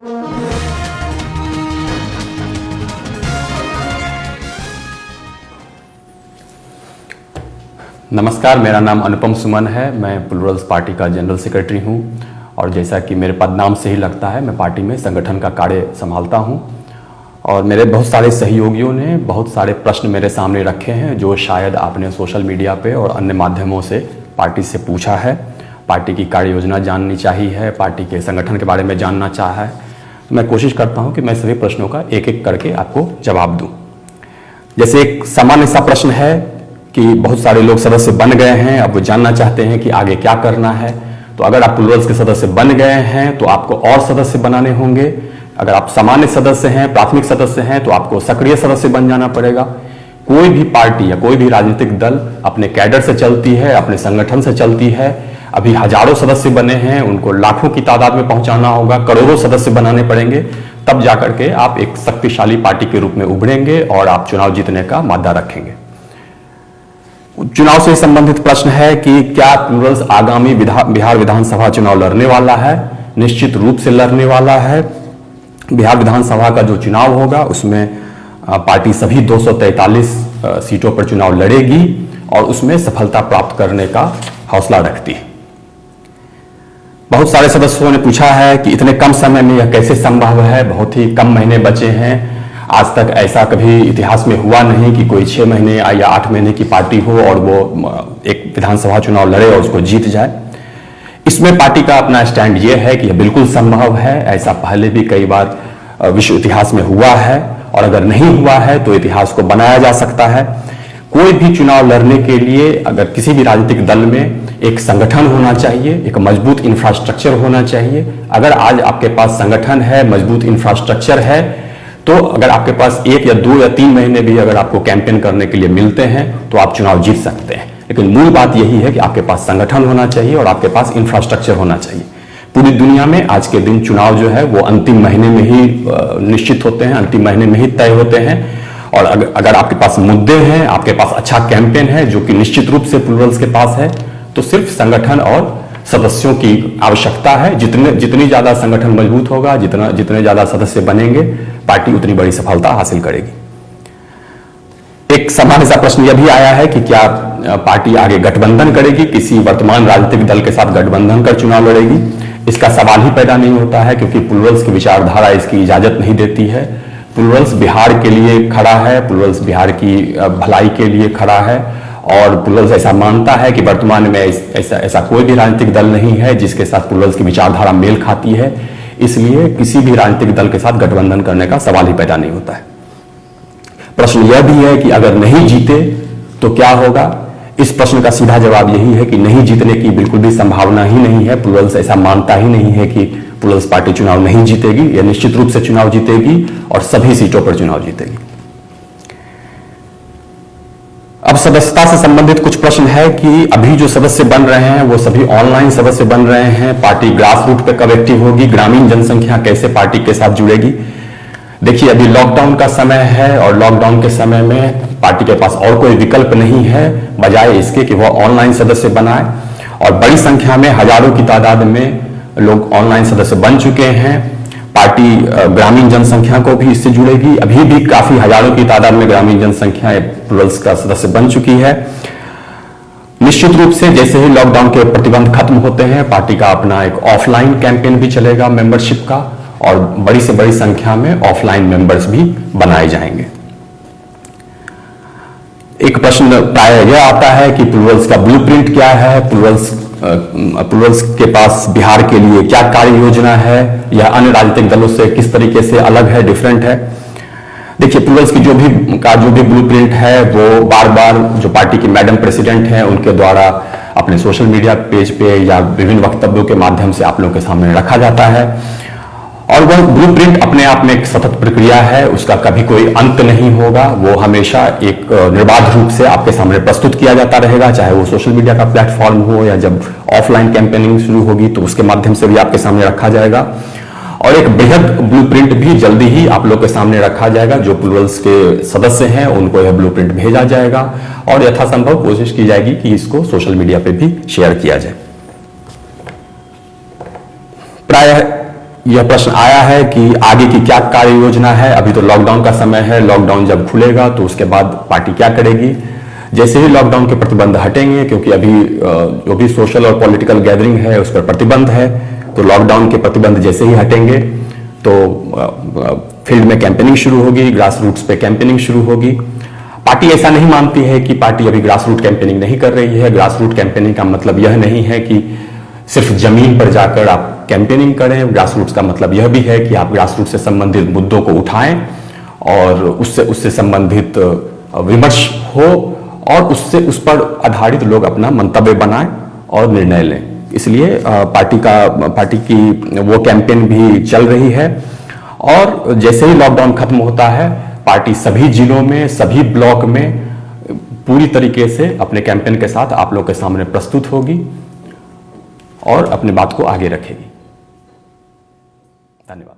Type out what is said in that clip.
नमस्कार, मेरा नाम अनुपम सुमन है। मैं प्लुरल्स पार्टी का जनरल सेक्रेटरी हूं और जैसा कि मेरे पदनाम से ही लगता है, मैं पार्टी में संगठन का कार्य संभालता हूं और मेरे बहुत सारे सहयोगियों ने बहुत सारे प्रश्न मेरे सामने रखे हैं जो शायद आपने सोशल मीडिया पे और अन्य माध्यमों से पार्टी से पूछा है। पार्टी की कार्य योजना जाननी चाहिए, पार्टी के संगठन के बारे में जानना चाहा है। मैं कोशिश करता हूँ कि मैं सभी प्रश्नों का एक एक करके आपको जवाब दूँ। जैसे एक सामान्य सा प्रश्न है कि बहुत सारे लोग सदस्य बन गए हैं, अब वो जानना चाहते हैं कि आगे क्या करना है। तो अगर आप प्लुरल्स के सदस्य बन गए हैं तो आपको और सदस्य बनाने होंगे। अगर आप सामान्य सदस्य हैं, प्राथमिक सदस्य हैं, तो आपको सक्रिय सदस्य बन जाना पड़ेगा। कोई भी पार्टी या कोई भी राजनीतिक दल अपने कैडर से चलती है, अपने संगठन से चलती है। अभी हजारों सदस्य बने हैं, उनको लाखों की तादाद में पहुंचाना होगा, करोड़ों सदस्य बनाने पड़ेंगे, तब जाकर के आप एक शक्तिशाली पार्टी के रूप में उभरेंगे और आप चुनाव जीतने का मादा रखेंगे। चुनाव से संबंधित प्रश्न है कि क्या प्लुरल्स आगामी बिहार विधानसभा चुनाव लड़ने वाला है? निश्चित रूप से लड़ने वाला है। बिहार विधानसभा का जो चुनाव होगा उसमें पार्टी सभी 243 सीटों पर चुनाव लड़ेगी और उसमें सफलता प्राप्त करने का हौसला रखती है। बहुत सारे सदस्यों ने पूछा है कि इतने कम समय में यह कैसे संभव है, बहुत ही कम महीने बचे हैं। आज तक ऐसा कभी इतिहास में हुआ नहीं कि कोई 6 महीने या 8 महीने की पार्टी हो और वो एक विधानसभा चुनाव लड़े और उसको जीत जाए। इसमें पार्टी का अपना स्टैंड ये है कि यह बिल्कुल संभव है। ऐसा पहले भी कई बार विश्व इतिहास में हुआ है और अगर नहीं हुआ है तो इतिहास को बनाया जा सकता है। कोई भी चुनाव लड़ने के लिए अगर किसी भी राजनीतिक दल में एक संगठन होना चाहिए, एक मजबूत इंफ्रास्ट्रक्चर होना चाहिए। अगर आज आपके पास संगठन है, मजबूत इंफ्रास्ट्रक्चर है, तो अगर आपके पास 1 या 2 या 3 महीने भी अगर आपको कैंपेन करने के लिए मिलते हैं तो आप चुनाव जीत सकते हैं। लेकिन मूल बात यही है कि आपके पास संगठन होना चाहिए और आपके पास इंफ्रास्ट्रक्चर होना चाहिए। पूरी दुनिया में आज के दिन चुनाव जो है वो अंतिम महीने में ही निश्चित होते हैं, अंतिम महीने में ही तय होते हैं। और अगर आपके पास मुद्दे हैं, आपके पास अच्छा कैंपेन है जो कि निश्चित रूप से प्लुरल्स के पास है, तो सिर्फ संगठन और सदस्यों की आवश्यकता है। जितनी ज्यादा संगठन मजबूत होगा, जितने ज्यादा सदस्य बनेंगे, पार्टी उतनी बड़ी सफलता हासिल करेगी। एक सामान्य सा प्रश्न यह भी आया है कि क्या पार्टी आगे गठबंधन करेगी, किसी वर्तमान राजनीतिक दल के साथ गठबंधन कर चुनाव लड़ेगी? इसका सवाल ही पैदा नहीं होता है क्योंकि प्लुरल्स की विचारधारा इसकी इजाजत नहीं देती है। प्लुरल्स बिहार के लिए खड़ा है, प्लुरल्स बिहार की भलाई के लिए खड़ा है और प्लुरल्स ऐसा मानता है कि वर्तमान में ऐसा कोई भी राजनीतिक दल नहीं है जिसके साथ प्लुरल्स की विचारधारा मेल खाती है। इसलिए किसी भी राजनीतिक दल के साथ गठबंधन करने का सवाल ही पैदा नहीं होता है। प्रश्न यह भी है कि अगर नहीं जीते तो क्या होगा? इस प्रश्न का सीधा जवाब यही है कि नहीं जीतने की बिल्कुल भी संभावना ही नहीं है। प्लुरल्स ऐसा मानता ही नहीं है कि प्लुरल्स पार्टी चुनाव नहीं जीतेगी। यह निश्चित रूप से चुनाव जीतेगी और सभी सीटों पर चुनाव जीतेगी। अब सदस्यता से संबंधित कुछ प्रश्न है कि अभी जो सदस्य बन रहे हैं वो सभी ऑनलाइन सदस्य बन रहे हैं। पार्टी ग्रास रूट पे कब एक्टिव होगी, ग्रामीण जनसंख्या कैसे पार्टी के साथ जुड़ेगी? देखिए, अभी लॉकडाउन का समय है और लॉकडाउन के समय में पार्टी के पास और कोई विकल्प नहीं है बजाय इसके कि वह ऑनलाइन सदस्य बनाए। और बड़ी संख्या में, हजारों की तादाद में लोग ऑनलाइन सदस्य बन चुके हैं। पार्टी ग्रामीण जनसंख्या को भी इससे जुड़ेगी। अभी भी काफी हजारों की तादाद में ग्रामीण जनसंख्या प्लुरल्स का सदस्य बन चुकी है। निश्चित रूप से जैसे ही लॉकडाउन के प्रतिबंध खत्म होते हैं, पार्टी का अपना एक ऑफलाइन कैंपेन भी चलेगा मेंबरशिप का और बड़ी से बड़ी संख्या में ऑफलाइन मेंबर्स भी बनाए जाएंगे। एक प्रश्न प्राय यह आता है कि प्लुरल्स का ब्लूप्रिंट क्या है, प्लुरल्स के पास बिहार के लिए क्या कार्य योजना है, या अन्य राजनीतिक दलों से किस तरीके से अलग है, डिफरेंट है। देखिए, प्लुरल्स की जो भी ब्लूप्रिंट है वो बार बार जो पार्टी की मैडम प्रेसिडेंट हैं उनके द्वारा अपने सोशल मीडिया पेज पे या विभिन्न वक्तव्यों के माध्यम से आप लोगों के सामने रखा जाता है और वह ब्लूप्रिंट अपने आप में एक सतत प्रक्रिया है, उसका कभी कोई अंत नहीं होगा। वो हमेशा एक निर्बाध रूप से आपके सामने प्रस्तुत किया जाता रहेगा, चाहे वो सोशल मीडिया का प्लेटफॉर्म हो या जब ऑफलाइन कैंपेनिंग शुरू होगी तो उसके माध्यम से भी आपके सामने रखा जाएगा। और एक बृहद ब्लूप्रिंट भी जल्दी ही आप लोग के सामने रखा जाएगा। जो प्लुरल्स के सदस्य हैं उनको यह ब्लूप्रिंट भेजा जाएगा और यथासंभव कोशिश की जाएगी कि इसको सोशल मीडिया पे भी शेयर किया जाए। प्रायः यह प्रश्न आया है कि आगे की क्या कार्य योजना है। अभी तो लॉकडाउन का समय है, लॉकडाउन जब खुलेगा तो उसके बाद पार्टी क्या करेगी। जैसे ही लॉकडाउन के प्रतिबंध हटेंगे, क्योंकि अभी जो भी सोशल और पॉलिटिकल गैदरिंग है उस पर प्रतिबंध है, तो लॉकडाउन के प्रतिबंध जैसे ही हटेंगे तो फील्ड में कैंपेनिंग शुरू होगी, ग्रास रूट्स पे कैंपेनिंग शुरू होगी। पार्टी ऐसा नहीं मानती है कि पार्टी अभी ग्रास रूट कैंपेनिंग नहीं कर रही है। ग्रास रूट कैंपेनिंग का मतलब यह नहीं है कि सिर्फ जमीन पर जाकर आप कैंपेनिंग करें। ग्रास रूट्स का मतलब यह भी है कि आप ग्रास रूट से संबंधित मुद्दों को उठाएं और उससे संबंधित विमर्श हो और उस पर आधारित लोग अपना मंतव्य बनाएं और निर्णय लें। इसलिए पार्टी की वो कैंपेन भी चल रही है और जैसे ही लॉकडाउन खत्म होता है पार्टी सभी जिलों में, सभी ब्लॉक में पूरी तरीके से अपने कैंपेन के साथ आप लोग के सामने प्रस्तुत होगी और अपनी बात को आगे रखेगी। धन्यवाद।